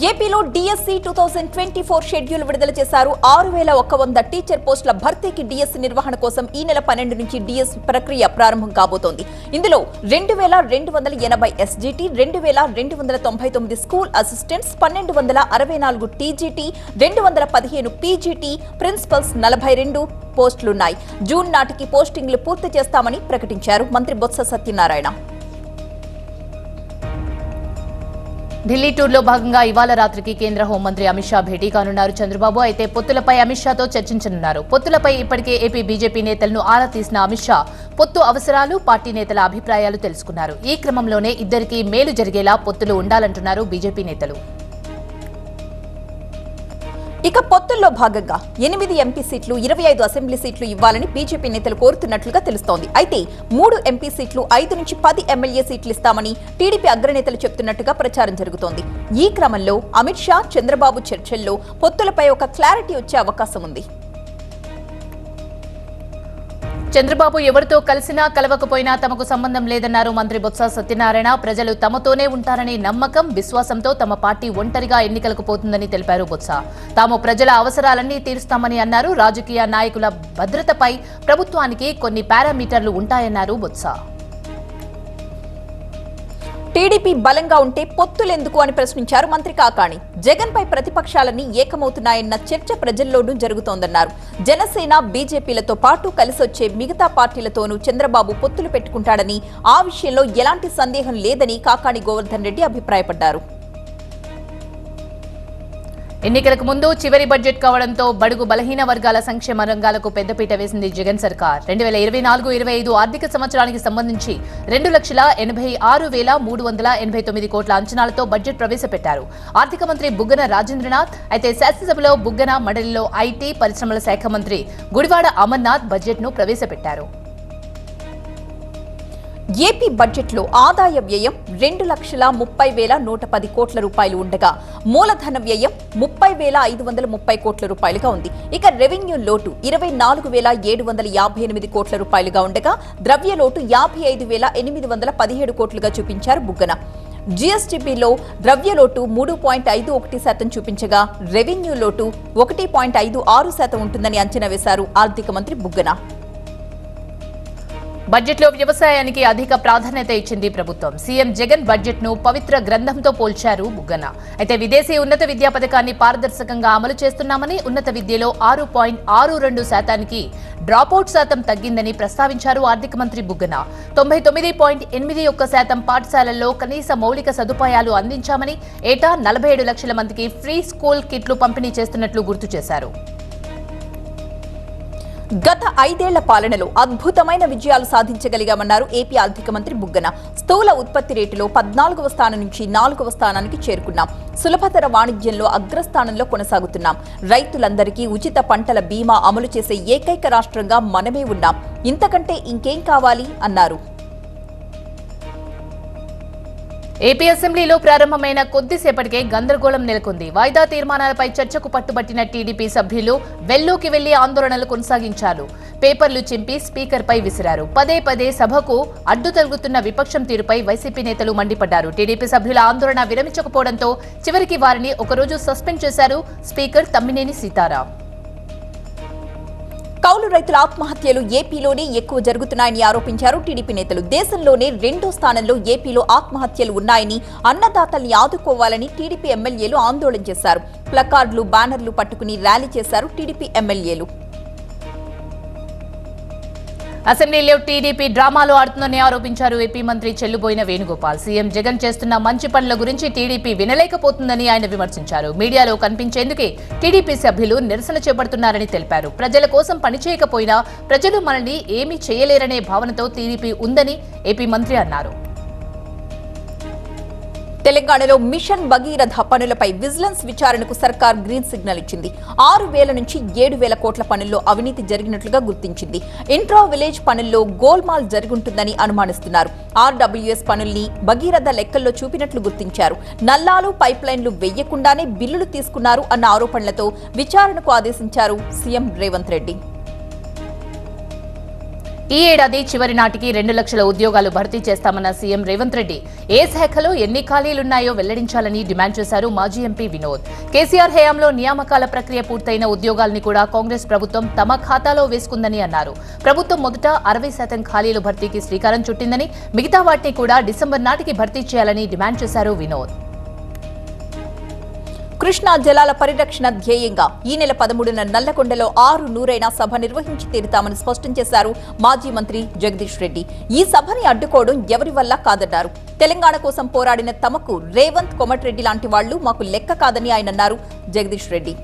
ఏపీలో DSC 2024 schedule విడుదల చేశారు. 6100 టీచర్ పోస్టుల భర్తీకి డిఎస్సి నిర్వహణ కోసం ఈ నెల 12 నుంచి డిఎస్సి ప్రక్రియ ప్రారంభం కాబోతోంది. ఇందులో 2280 SGT, 2299 school assistants, 1264 TGT, 215 PGT, principals 42 పోస్టులున్నాయి. జూన్ నాటికి పోస్టింగ్లు పూర్తి చేస్తామని ప్రకటించారు మంత్రి బొత్స సత్యనారాయణ. ఢిల్లీ టూర్లో భాగంగా ఇవాళ రాత్రికి కేంద్ర హోంమంత్రి అమిత్ షా భేటీ కానున్నారు. చంద్రబాబు అయితే పొత్తులపై అమిత్ షాతో చర్చించనున్నారు. పొత్తులపై ఇప్పటికే ఏపీ బీజేపీ నేతలను ఆరా తీసిన అమిత్ షా పొత్తు అవసరాలు, పార్టీ నేతల అభిప్రాయాలు తెలుసుకున్నారు. ఈ క్రమంలోనే ఇద్దరికీ మేలు జరిగేలా పొత్తులు ఉండాలంటున్నారు బీజేపీ నేతలు. ఇక పొత్తుల్లో భాగంగా 8 ఎంపీ సీట్లు, 25 అసెంబ్లీ సీట్లు ఇవ్వాలని బీజేపీ నేతలు కోరుతున్నట్లుగా తెలుస్తోంది. అయితే 3 ఎంపీ సీట్లు, 5 నుంచి 10 ఎమ్మెల్యే సీట్లు ఇస్తామని టీడీపీ అగ్రనేతలు చెప్తున్నట్టుగా ప్రచారం జరుగుతోంది. ఈ క్రమంలో అమిత్ షా, చంద్రబాబు చర్చల్లో పొత్తులపై ఒక క్లారిటీ వచ్చే అవకాశం ఉంది. చంద్రబాబు ఎవరితో కలిసినా కలవకపోయినా తమకు సంబంధం లేదన్నారు మంత్రి బొత్స సత్యనారాయణ. ప్రజలు తమతోనే ఉంటారనే నమ్మకం, విశ్వాసంతో తమ పార్టీ ఒంటరిగా ఎన్నికలకు పోతుందని తెలిపారు బొత్స. తాము ప్రజల అవసరాలన్నీ తీరుస్తామని అన్నారు. రాజకీయ నాయకుల భద్రతపై ప్రభుత్వానికి కొన్ని పారామీటర్లు ఉంటాయన్నారు బొత్స. టీడీపీ బలంగా ఉంటే పొత్తులెందుకు అని ప్రశ్నించారు మంత్రి కాకాణి. జగన్ పై ప్రతిపక్షాలన్నీ ఏకమవుతున్నాయన్న చర్చ ప్రజల్లోనూ జరుగుతోందన్నారు. జనసేన, బీజేపీలతో పాటు కలిసొచ్చే మిగతా పార్టీలతోనూ చంద్రబాబు పొత్తులు పెట్టుకుంటాడని, ఆ విషయంలో ఎలాంటి సందేహం లేదని కాకాణి గోవర్ధన్ రెడ్డి అభిప్రాయపడ్డారు. ఎన్నికలకు ముందు చివరి బడ్జెట్ కావడంతో బడుగు బలహీన వర్గాల సంక్షేమ రంగాలకు పెద్దపీట వేసింది జగన్ సర్కార్. 2024-25 ఆర్థిక సంవత్సరానికి సంబంధించి 2,86,389 కోట్ల అంచనాలతో బడ్జెట్ ప్రవేశపెట్టారు ఆర్థిక మంత్రి బుగ్గన రాజేంద్రనాథ్. అయితే శాసనసభలో బుగ్గన, మండలిలో ఐటీ, పరిశ్రమల శాఖ మంత్రి గుడివాడ అమర్నాథ్ బడ్జెట్ను ప్రవేశపెట్టారు. ఏపీ బడ్జెట్లో ఆదాయ వ్యయం 2,30,110 కోట్ల రూపాయలు ఉండగా మూలధన వ్యయం 30,530 కోట్ల రూపాయలుగా ఉంది. ఇక రెవెన్యూ లోటు 24,758 కోట్ల రూపాయలుగా ఉండగా ద్రవ్య లోటు 55,817 కోట్లుగా చూపించారు బుగ్గన. జీఎస్టీపీలో ద్రవ్యలోటు 3.51% చూపించగా రెవెన్యూ లోటు 1.56% ఉంటుందని అంచనా వేశారు ఆర్థిక మంత్రి బుగ్గన. బడ్జెట్లో వ్యవసాయానికి అధిక ప్రాధాన్యత ఇచ్చింది ప్రభుత్వం. సీఎం జగన్ బడ్జెట్ ను పవిత్ర గ్రంథంతో పోల్చారు బుగ్గన. అయితే విదేశీ ఉన్నత విద్యా పథకాన్ని పారదర్శకంగా అమలు చేస్తున్నామని, ఉన్నత విద్యలో 6.62% డ్రాపౌట్ శాతం తగ్గిందని ప్రస్తావించారు ఆర్థిక మంత్రి బుగ్గన. 99.81% పాఠశాలల్లో కనీస మౌలిక సదుపాయాలు అందించామని, ఏటా 47 లక్షల మందికి ఫ్రీ స్కూల్ కిట్లు పంపిణీ చేస్తున్నట్లు గుర్తు చేశారు. గత 5 ఏళ్ల పాలనలో అద్భుతమైన విజయాలు సాధించగలిగామన్నారు ఏపీ ఆర్థిక మంత్రి బుగ్గన. స్థూల ఉత్పత్తి రేటులో 14వ స్థానం నుంచి 4వ స్థానానికి చేరుకున్నాం. సులభతర వాణిజ్యంలో అగ్రస్థానంలో కొనసాగుతున్నాం. రైతులందరికీ ఉచిత పంటల బీమా అమలు చేసే ఏకైక రాష్ట్రంగా మనమే ఉన్నాం. ఇంతకంటే ఇంకేం కావాలి అన్నారు. ఏపీ అసెంబ్లీలో ప్రారంభమైన కొద్దిసేపటికే గందరగోళం నెలకొంది. వాయిదా తీర్మానాలపై చర్చకు పట్టుబట్టిన టీడీపీ సభ్యులు వెల్లోకి వెళ్లి ఆందోళనలు కొనసాగించారు. పేపర్లు చింపి స్పీకర్పై విసిరారు. పదే పదే సభకు అడ్డు తగులుతున్న విపక్షం తీరుపై వైసీపీ నేతలు మండిపడ్డారు. టీడీపీ సభ్యుల ఆందోళన విరమించకపోవడంతో చివరికి వారిని ఒకరోజు సస్పెండ్ చేశారు స్పీకర్ తమ్మినేని సీతారాం. కౌలు రైతుల ఆత్మహత్యలు ఏపీలోనే ఎక్కువ జరుగుతున్నాయని ఆరోపించారు టీడీపీ నేతలు. దేశంలోనే 2వ స్థానంలో ఏపీలో ఆత్మహత్యలు ఉన్నాయని, అన్నదాతల్ని ఆదుకోవాలని టీడీపీ ఎమ్మెల్యేలు ఆందోళన చేశారు. ప్లకార్డులు, బ్యానర్లు పట్టుకుని ర్యాలీ చేశారు టీడీపీ ఎమ్మెల్యేలు. అసెంబ్లీలో టీడీపీ డ్రామాలు ఆడుతుందని ఆరోపించారు ఏపీ మంత్రి చెల్లుబోయిన వేణుగోపాల్. సీఎం జగన్ చేస్తున్న మంచి పనుల గురించి టీడీపీ వినలేకపోతుందని ఆయన విమర్శించారు. మీడియాలో కనిపించేందుకే టీడీపీ సభ్యులు నిరసన చేపడుతున్నారని తెలిపారు. ప్రజల కోసం పనిచేయకపోయినా ప్రజలు మనల్ని ఏమీ చేయలేరనే భావనతో టీడీపీ ఉందని ఏపీ మంత్రి అన్నారు. తెలంగాణలో మిషన్ భగీరథ పనులపై విజిలెన్స్ విచారణకు సర్కార్ గ్రీన్ సిగ్నల్ ఇచ్చింది. 6,000 నుంచి 7,000 కోట్ల పనుల్లో అవినీతి జరిగినట్లుగా గుర్తించింది. ఇంట్రా విలేజ్ పనుల్లో గోల్మాల్ జరుగుంటుందని అనుమానిస్తున్నారు. ఆర్డబ్ల్యూఎస్ పనుల్ని భగీరథ లెక్కల్లో చూపినట్లు గుర్తించారు. నల్లాలు, పైప్ లైన్లు వెయ్యకుండానే బిల్లులు తీసుకున్నారు అన్న ఆరోపణలతో విచారణకు ఆదేశించారు సీఎం రేవంత్ రెడ్డి. ఈ ఏడాది చివరి నాటికి 2 లక్షల ఉద్యోగాలు భర్తీ చేస్తామన్న సీఎం రేవంత్ రెడ్డి ఏ శాఖలో ఎన్ని ఖాళీలున్నాయో వెల్లడించాలని డిమాండ్ చేశారు మాజీ ఎంపీ వినోద్. కేసీఆర్ హయాంలో నియామకాల ప్రక్రియ పూర్తయిన ఉద్యోగాల్ని కూడా కాంగ్రెస్ ప్రభుత్వం తమ ఖాతాలో వేసుకుందని అన్నారు. ప్రభుత్వం మొదట 60% ఖాళీలు భర్తీకి శ్రీకారం చుట్టిందని, మిగతా వాటిని కూడా డిసెంబర్ నాటికి భర్తీ చేయాలని డిమాండ్ చేశారు వినోద్. కృష్ణా జలాల పరిరక్షణ ధ్యేయంగా ఈ నెల 13న నల్లకొండలో 6 నూరైన సభ నిర్వహించి తీరుతామని స్పష్టం చేశారు మాజీ మంత్రి జగదీష్ రెడ్డి. ఈ సభని అడ్డుకోవడం ఎవరి వల్ల కాదన్నారు. తెలంగాణ కోసం పోరాడిన తమకు రేవంత్, కోమటిరెడ్డి లాంటి వాళ్లు మాకు లెక్క కాదని ఆయన అన్నారు. జగదీష్ రెడ్డి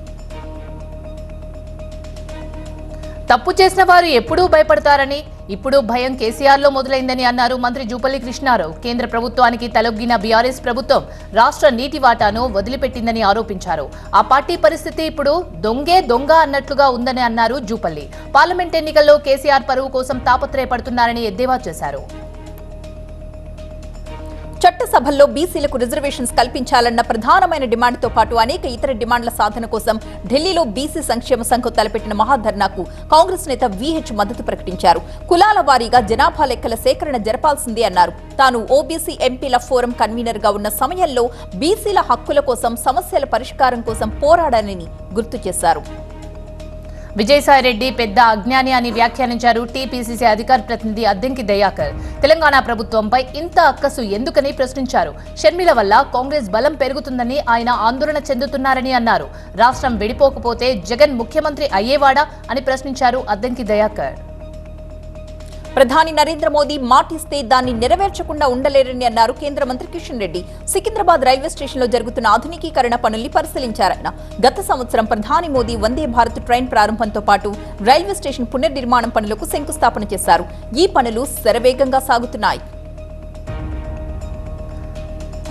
తప్పు చేసిన వారు ఎప్పుడూ భయపడతారని, ఇప్పుడు భయం కేసీఆర్ లో మొదలైందని అన్నారు మంత్రి జూపల్లి కృష్ణారావు. కేంద్ర ప్రభుత్వానికి తలొగ్గిన బీఆర్ఎస్ ప్రభుత్వం రాష్ట్ర నీటి వాటాను వదిలిపెట్టిందని ఆరోపించారు. ఆ పార్టీ పరిస్థితి ఇప్పుడు దొంగే దొంగ అన్నట్లుగా ఉందని అన్నారు జూపల్లి. పార్లమెంట్ ఎన్నికల్లో కేసీఆర్ పరువు కోసం తాపత్రయపడుతున్నారని ఎద్దేవా చేశారు. చట్టసభల్లో బీసీలకు రిజర్వేషన్స్ కల్పించాలన్న ప్రధానమైన డిమాండ్తో పాటు అనేక ఇతర డిమాండ్ల సాధన కోసం ఢిల్లీలో బీసీ సంక్షేమ సంఘం తలపెట్టిన మహాధర్నాకు కాంగ్రెస్ నేత వీహెచ్ మద్దతు ప్రకటించారు. కులాల వారీగా జనాభా లెక్కల సేకరణ జరపాల్సిందే అన్నారు. తాను ఓబీసీ ఎంపీల ఫోరం కన్వీనర్ గా ఉన్న సమయంలో బీసీల హక్కుల కోసం, సమస్యల పరిష్కారం కోసం పోరాడానని గుర్తు చేశారు. విజయసాయిరెడ్డి పెద్ద అజ్ఞాని అని వ్యాఖ్యానించారు టీపీసీసీ అధికార ప్రతినిధి అద్దంకి దయాకర్. తెలంగాణ ప్రభుత్వంపై ఇంత అక్కసు ఎందుకని ప్రశ్నించారు. షర్మిల వల్ల కాంగ్రెస్ బలం పెరుగుతుందని ఆయన ఆందోళన చెందుతున్నారని అన్నారు. రాష్ట్రం విడిపోకపోతే జగన్ ముఖ్యమంత్రి అయ్యేవాడా అని ప్రశ్నించారు అద్దంకి దయాకర్. ప్రధాని నరేంద్ర మోదీ మాటిస్తే దాన్ని నెరవేర్చకుండా ఉండలేరని అన్నారు కేంద్ర మంత్రి కిషన్ రెడ్డి. సికింద్రాబాద్ రైల్వే స్టేషన్లో జరుగుతున్న ఆధునికీకరణ పనుల్ని పరిశీలించారన్న. గత సంవత్సరం ప్రధాని మోదీ వందే భారత్ ట్రైన్ ప్రారంభంతో పాటు రైల్వే స్టేషన్ పునర్నిర్మాణం పనులకు శంకుస్థాపన చేశారు. ఈ పనులు శరవేగంగా సాగుతున్నాయి.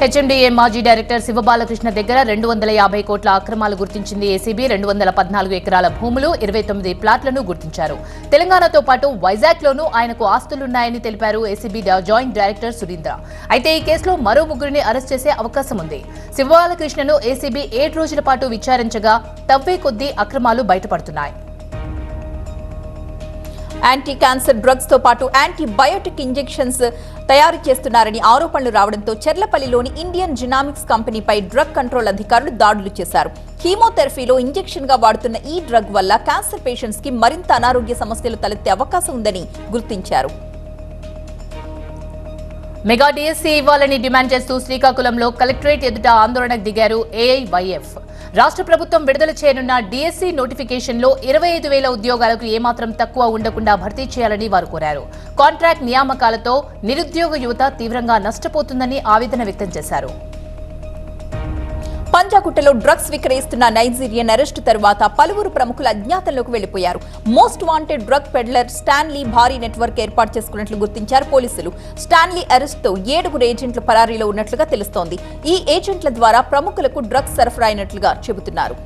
హెచ్ఎండిఏ మాజీ డైరెక్టర్ శివబాలకృష్ణ దగ్గర 250 కోట్ల అక్రమాలు గుర్తించింది ఏసీబీ. 214 ఎకరాల భూములు, 29 ప్లాట్లను గుర్తించారు. తెలంగాణతో పాటు వైజాగ్లోనూ ఆయనకు ఆస్తులున్నాయని తెలిపారు ఏసీబీ జాయింట్ డైరెక్టర్ సురేంద్ర. అయితే ఈ కేసులో మరో 3 అరెస్ట్ చేసే అవకాశం ఉంది. శివబాలకృష్ణను ఏసీబీ 7 రోజుల పాటు విచారించగా తవ్వే కొద్దీ అక్రమాలు బయటపడుతున్నాయి. యాంటీ క్యాన్సర్ డ్రగ్స్ తో పాటు యాంటీబయోటిక్ ఇంజెక్షన్స్ తయారు చేస్తున్నారని ఆరోపణలు రావడంతో చెర్లపల్లిలోని ఇండియన్ జినామిక్స్ కంపెనీపై డ్రగ్ కంట్రోల్ అధికారులు దాడులు చేశారు. కీమోథెరపీలో ఇంజెక్షన్ గా వాడుతున్న ఈ డ్రగ్ వల్ల క్యాన్సర్ పేషెంట్స్ కి మరింత అనారోగ్య సమస్యలు తలెత్తే అవకాశం ఉందని గుర్తించారు. మెగా డిఎస్సీ ఇవ్వాలని డిమాండ్ చేస్తూ శ్రీకాకుళంలో కలెక్టరేట్ ఎదుట ఆందోళనకు దిగారు ఏఐవైఎఫ్. రాష్ట్ర ప్రభుత్వం విడుదల చేయనున్న డిఎస్సీ నోటిఫికేషన్లో 25,000 ఉద్యోగాలకు ఏమాత్రం తక్కువ ఉండకుండా భర్తీ చేయాలని వారు కోరారు. కాంట్రాక్ట్ నియామకాలతో నిరుద్యోగ యువత తీవ్రంగా నష్టపోతుందని ఆవేదన వ్యక్తం చేశారు. పంజాగుట్టలో డ్రగ్స్ విక్రయిస్తున్న నైజీరియన్ అరెస్టు తర్వాత పలువురు ప్రముఖులు అజ్ఞాతంలోకి వెళ్లిపోయారు. Most wanted drug peddler Stanley భారీ నెట్వర్క్ ఏర్పాటు చేసుకున్నట్లు గుర్తించారు పోలీసులు. స్టాన్లీ అరెస్టుతో 7 ఏజెంట్లు పరారీలో ఉన్నట్లుగా తెలుస్తోంది. ఈ ఏజెంట్ల ద్వారా ప్రముఖులకు డ్రగ్స్ సరఫరా అయినట్లుగా చెబుతున్నారు.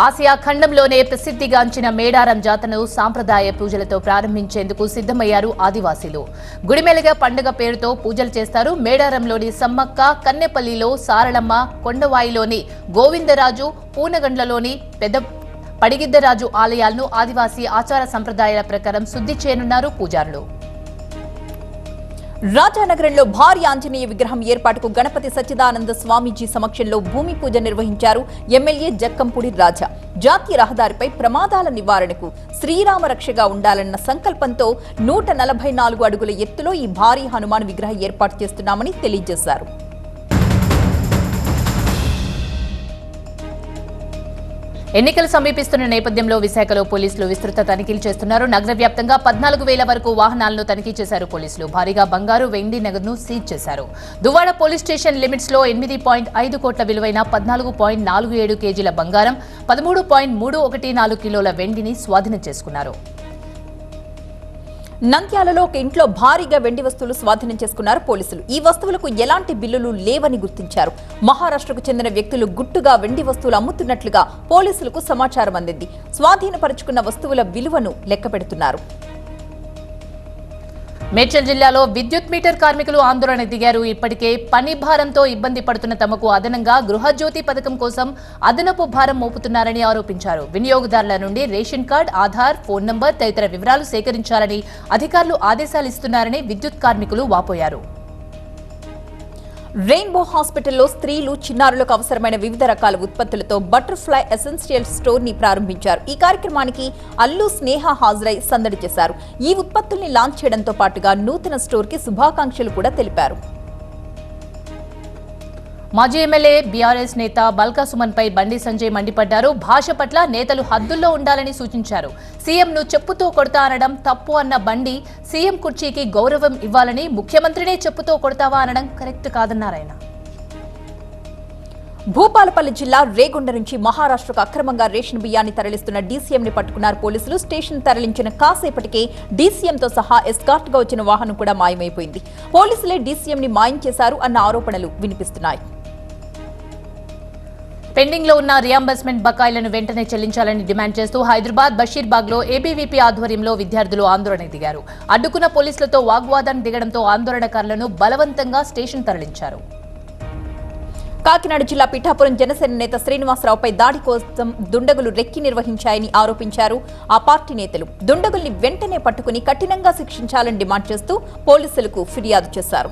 ఆసియా ఖండంలోనే ప్రసిద్ధిగాంచిన మేడారం జాతరను సాంప్రదాయ పూజలతో ప్రారంభించేందుకు సిద్ధమయ్యారు ఆదివాసీలు. గుడిమెలగ పండుగ పేరుతో పూజలు చేస్తారు. మేడారంలోని సమ్మక్క, కన్నెపల్లిలో సారళమ్మ, కొండవాయిలోని గోవిందరాజు, పూనగండ్లలోని పెద్ద పడిగిద్దరాజు ఆలయాలను ఆదివాసీ ఆచార సంప్రదాయాల ప్రకారం శుద్ధి చేయనున్నారు పూజారులు. రాజానగరంలో భారీ ఆంజనేయ విగ్రహం ఏర్పాటుకు గణపతి సచ్చిదానంద స్వామీజీ సమక్షంలో భూమి పూజ నిర్వహించారు ఎమ్మెల్యే జక్కంపూడి రాజా. జాతీయ రహదారిపై ప్రమాదాల నివారణకు శ్రీరామ రక్షగా ఉండాలన్న సంకల్పంతో 144 అడుగుల ఎత్తులో ఈ భారీ హనుమాన్ విగ్రహం ఏర్పాటు చేస్తున్నామని తెలియజేశారు. ఎన్నికలు సమీపిస్తున్న నేపథ్యంలో విశాఖలో పోలీసులు విస్తృత తనిఖీలు చేస్తున్నారు. నగర వ్యాప్తంగా 14,000 వరకు వాహనాలను తనిఖీ చేశారు పోలీసులు. భారీగా బంగారు, వెండి నగదును సీజ్ చేశారు. దువ్వాడ పోలీస్ స్టేషన్ లిమిట్స్ లో 8.5 కోట్ల విలువైన 14.47 కేజీల బంగారం, 13.314 కిలోల వెండిని స్వాధీనం చేసుకున్నారు. నంద్యాలలో ఒక ఇంట్లో భారీగా వెండి వస్తువులు స్వాధీనం చేసుకున్నారు పోలీసులు. ఈ వస్తువులకు ఎలాంటి బిల్లులు లేవని గుర్తించారు. మహారాష్ట్రకు చెందిన వ్యక్తులు గుట్టుగా వెండి వస్తువులు అమ్ముతున్నట్లుగా పోలీసులకు సమాచారం అందింది. స్వాధీనపరుచుకున్న వస్తువుల విలువను లెక్కపెడుతున్నారు. మేడ్చల్ జిల్లాలో విద్యుత్ మీటర్ కార్మికులు ఆందోళన దిగారు. ఇప్పటికే పని భారంతో ఇబ్బంది పడుతున్న తమకు అదనంగా గృహజ్యోతి పథకం కోసం అదనపు భారం మోపుతున్నారని ఆరోపించారు. వినియోగదారుల నుండి ration card, Aadhaar, phone number తదితర వివరాలు సేకరించాలని అధికారులు ఆదేశాలు ఇస్తున్నారని విద్యుత్ కార్మికులు వాపోయారు. రెయిన్బో హాస్పిటల్లో స్త్రీలు, చిన్నారులకు అవసరమైన వివిధ రకాల ఉత్పత్తులతో బటర్ఫ్లై ఎసెన్షియల్ స్టోర్ ని ప్రారంభించారు. ఈ కార్యక్రమానికి అల్లు స్నేహ హాజరై సందడి చేశారు. ఈ ఉత్పత్తుల్ని లాంచ్ చేయడంతో పాటుగా నూతన స్టోర్ కి శుభాకాంక్షలు కూడా తెలిపారు. మాజీ ఎమ్మెల్యే బీఆర్ఎస్ నేత బల్కా సుమన్ పై బండి సంజయ్ మండిపడ్డారు. భాష పట్ల నేతలు హద్దుల్లో ఉండాలని సూచించారు. సీఎంను చెప్పుతో కొడతా అనడం తప్పు అన్న బండి, సీఎం కుర్చీకి గౌరవం ఇవ్వాలని, ముఖ్యమంత్రినే చెప్పుతో కొడతావా అనడం కరెక్ట్ కాదన్నారాయన. భూపాలపల్లి జిల్లా రేగొండ నుంచి మహారాష్ట్రకు అక్రమంగా రేషన్ బియ్యాన్ని తరలిస్తున్న డీసీఎంని పట్టుకున్నారు పోలీసులు. స్టేషన్ తరలించిన కాసేపటికే డీసీఎంతో సహా ఎస్కార్ట్ గా వచ్చిన వాహనం కూడా మాయమైపోయింది. పోలీసులే డీసీఎంని మాయం చేశారు అన్న ఆరోపణలు వినిపిస్తున్నాయి. పెండింగ్ లో ఉన్న రియంబర్స్మెంట్ బకాయిలను వెంటనే చెల్లించాలని డిమాండ్ చేస్తూ హైదరాబాద్ బషీర్బాగ్ లో ఏబీవీపీ ఆధ్వర్యంలో విద్యార్థులు ఆందోళన దిగారు. అడ్డుకున్న పోలీసులతో వాగ్వాదం దిగడంతో ఆందోళనకారులను బలవంతంగా స్టేషన్ తరలించారు. కాకినాడ జిల్లా పిఠాపురం జనసేన నేత శ్రీనివాసరావుపై దాడి కోసం దుండగులు రెక్కి నిర్వహించాయని ఆరోపించారు ఆ పార్టీ నేతలు. దుండగుల్ని వెంటనే పట్టుకుని కఠినంగా శిక్షించాలని డిమాండ్ చేస్తూ పోలీసులకు ఫిర్యాదు చేశారు.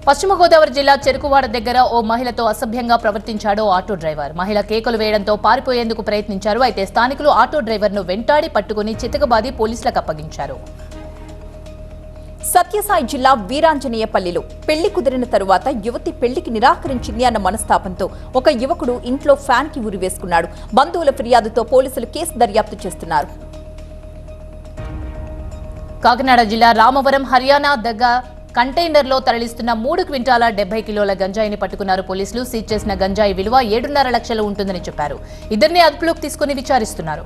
పశ్చిమ గోదావరి జిల్లా చెరుకువాడ దగ్గర ఓ మహిళతో అసభ్యంగా ప్రవర్తించాడు ఆటో డ్రైవర్. మహిళ కేకలు వేయడంతో పారిపోయేందుకు ప్రయత్నించారు. అయితే స్థానికులు ఆటో డ్రైవర్ను వెంటాడి పట్టుకుని చితకబాది పోలీసులకు అప్పగించారు. సత్యసాయి జిల్లా వీరాంజనేయపల్లిలో పెళ్లి కుదిరిన తరువాత యువతి పెళ్లికి నిరాకరించింది అన్న మనస్తాపంతో ఒక యువకుడు ఇంట్లో ఫ్యాన్ కి ఉరివేసుకున్నాడు. బంధువుల ఫిర్యాదుతో పోలీసులు కేసు దర్యాప్తు చేస్తున్నారు. కాకినాడ జిల్లా రామవరం హర్యానా దగ్గర కంటైనర్లో తరలిస్తున్న 3 క్వింటాల 70 కిలోల గంజాయిని పట్టుకున్నారు పోలీసులు. సీజ్ చేసిన గంజాయి విలువ 7.5 లక్షలు ఉంటుందని చెప్పారు. ఇద్దరిని అదుపులోకి తీసుకుని విచారిస్తున్నారు.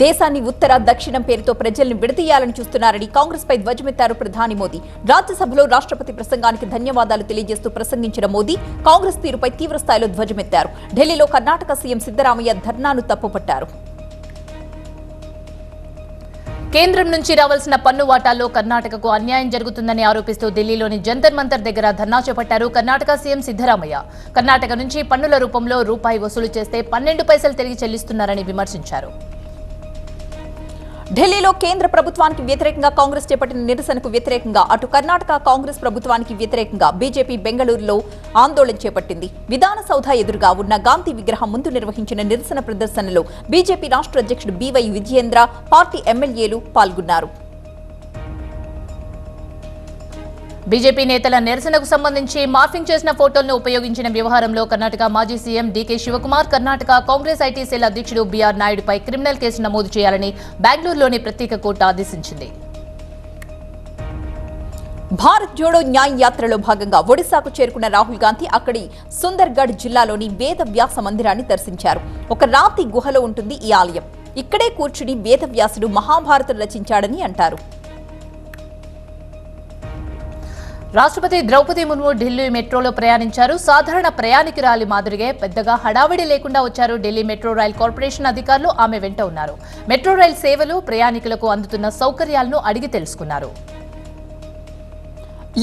దేశాన్ని ఉత్తర, దక్షిణం పేరుతో ప్రజల్ని విడదీయాలని చూస్తున్నారని కాంగ్రెస్ పై ధ్వజమెత్తారు ప్రధాని మోదీ. రాజ్యసభలో రాష్ట్రపతి ప్రసంగానికి ధన్యవాదాలు తెలియజేస్తూ ప్రసంగించిన మోదీ కాంగ్రెస్ తీరుపై తీవ్రస్థాయిలో ధ్వజమెత్తారు. ఢిల్లీలో కర్ణాటక సీఎం సిద్దరామయ్య ధర్నాను తప్పుపట్టారు. కేంద్రం నుంచి రావాల్సిన పన్ను వాటాల్లో కర్ణాటకకు అన్యాయం జరుగుతుందని ఆరోపిస్తూ ఢిల్లీలోని జంతర్ మంతర్ దగ్గర ధర్నా చేపట్టారు కర్ణాటక సీఎం సిద్దరామయ్య. కర్ణాటక నుంచి పన్నుల రూపంలో రూపాయి వసూలు చేస్తే 12 పైసలు తిరిగి చెల్లిస్తున్నారని విమర్శించారు. ఢిల్లీలో కేంద్ర ప్రభుత్వానికి వ్యతిరేకంగా కాంగ్రెస్ చేపట్టిన నిరసనకు వ్యతిరేకంగా అటు కర్ణాటక కాంగ్రెస్ ప్రభుత్వానికి వ్యతిరేకంగా బీజేపీ బెంగళూరులో ఆందోళన చేపట్టింది. విధాన సౌధ ఎదురుగా ఉన్న గాంధీ విగ్రహం ముందు నిర్వహించిన నిరసన ప్రదర్శనలో బీజేపీ రాష్ట్ర అధ్యక్షుడు బీవై విజయేంద్ర, పార్టీ ఎమ్మెల్యేలు పాల్గొన్నారు. బీజేపీ నేతల నిరసనకు సంబంధించి మార్ఫింగ్ చేసిన ఫోటోలను ఉపయోగించిన వ్యవహారంలో కర్ణాటక మాజీ CM DK Shivakumar, Karnataka Congress IT cell అధ్యక్షుడు బీఆర్ నాయుడుపై క్రిమినల్ కేసు నమోదు చేయాలని బెంగళూరులోని ప్రత్యేక కోర్టు ఆదేశించింది. భారత్ జోడో న్యాయ యాత్రలో భాగంగా ఒడిశాకు చేరుకున్న రాహుల్ గాంధీ అక్కడి సుందర్గఢ్ జిల్లాలోని వేద వ్యాస మందిరాన్ని దర్శించారు. ఒక రాతి గుహలో ఉంటుంది ఈ ఆలయం. ఇక్కడే కూర్చుని వేదవ్యాసుడు మహాభారతం రచించాడని అంటారు. రాష్ట్రపతి ద్రౌపది ముర్ము ఢిల్లీ మెట్రోలో ప్రయాణించారు. సాధారణ ప్రయాణికురాలి మాదిరిగా పెద్దగా హడావిడి లేకుండా వచ్చారు. ఢిల్లీ మెట్రో రైల్ కార్పొరేషన్ అధికారులు ఆమె వెంట ఉన్నారు. మెట్రో రైల్ సేవలు, ప్రయాణికులకు అందుతున్న సౌకర్యాలను అడిగి తెలుసుకున్నారు.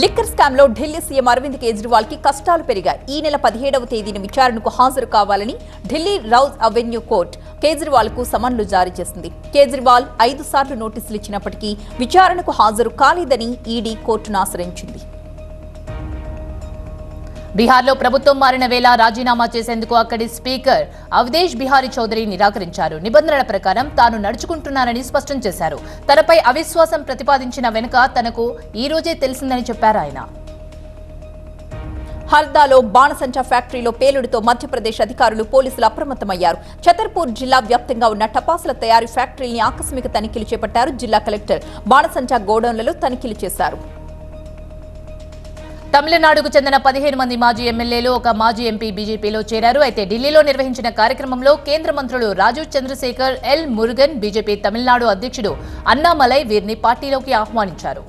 లిక్కర్ స్కామ్ లో ఢిల్లీ సీఎం అరవింద్ కేజ్రీవాల్ కి కష్టాలు పెరిగాయి. ఈ నెల 17వ తేదీన విచారణకు హాజరు కావాలని Delhi Rouse Avenue court Kejriwal కు సమన్లు జారీ చేసింది. కేజ్రీవాల్ 5 సార్లు నోటీసులు ఇచ్చినప్పటికీ విచారణకు హాజరు కాలేదని ఈడీ కోర్టును ఆశ్రయించింది. బీహార్లో ప్రభుత్వం మారిన వేళ రాజీనామా చేసేందుకు అక్కడి స్పీకర్ అవధేష్ బిహారీ చౌదరి నిరాకరించారు. నిబంధనల ప్రకారం తాను నడుచుకుంటున్నానని స్పష్టం చేశారు. తనపై అవిశ్వాసం ప్రతిపాదించిన వెనుక తనకు ఈ రోజే తెలిసిందని చెప్పారు ఆయన. హర్దాలో బాణసంచా ఫ్యాక్టరీలో పేలుడుతో మధ్యప్రదేశ్ అధికారులు, పోలీసులు అప్రమత్తమయ్యారు. ఛతర్పూర్ జిల్లా వ్యాప్తంగా ఉన్న టపాసుల తయారీ ఫ్యాక్టరీని ఆకస్మిక తనిఖీలు చేపట్టారు. జిల్లా కలెక్టర్ బాణసంచా గోడౌన్లలో తనిఖీలు చేశారు. తమిళనాడుకు చెందిన 15 మంది మాజీ ఎమ్మెల్యేలు, ఒక మాజీ ఎంపీ బీజేపీలో చేరారు. అయితే ఢిల్లీలో నిర్వహించిన కార్యక్రమంలో కేంద్ర మంత్రులు రాజీవ్ చంద్రశేఖర్, ఎల్ మురుగన్, బీజేపీ తమిళనాడు అధ్యక్షుడు అన్నామలై వీరిని పార్టీలోకి ఆహ్వానించారు.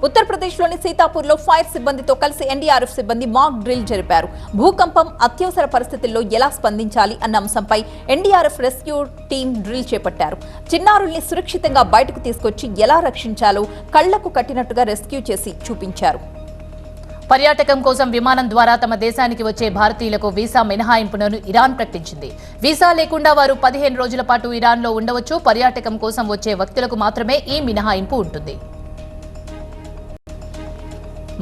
ఉత్తరప్రదేశ్లోని సీతాపూర్లో ఫైర్ సిబ్బందితో కలిసి ఎన్డీఆర్ఎఫ్ సిబ్బంది మాక్ డ్రిల్ జరిపారు. భూకంపం, అత్యవసర పరిస్థితుల్లో ఎలా స్పందించాలి అన్న అంశంపై ఎన్డీఆర్ఎఫ్ రెస్క్యూ టీం డ్రిల్ చేపట్టారు. చిన్నారుల్ని సురక్షితంగా బయటకు తీసుకొచ్చి ఎలా రక్షించాలో కళ్లకు కట్టినట్టుగా రెస్క్యూ చేసి చూపించారు. పర్యాటకం కోసం విమానం ద్వారా తమ దేశానికి వచ్చే భారతీయులకు వీసా మినహాయింపును ఇరాన్ ప్రకటించింది. వీసా లేకుండా వారు 15 రోజుల పాటు ఇరాన్లో ఉండవచ్చు. పర్యాటకం కోసం వచ్చే వ్యక్తులకు మాత్రమే ఈ మినహాయింపు ఉంటుంది.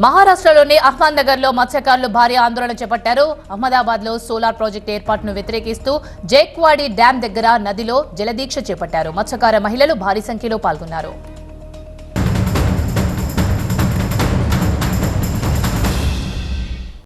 మహారాష్ట్రలోని అహ్మద్నగర్లో మత్స్యకారులు భారీ ఆందోళన చేపట్టారు. అహ్మదాబాద్లో సోలార్ ప్రాజెక్టు ఏర్పాటును వ్యతిరేకిస్తూ జైక్వాడి డ్యాం దగ్గర నదిలో జలదీక్ష చేపట్టారు. మత్స్యకార మహిళలు భారీ సంఖ్యలో పాల్గొన్నారు.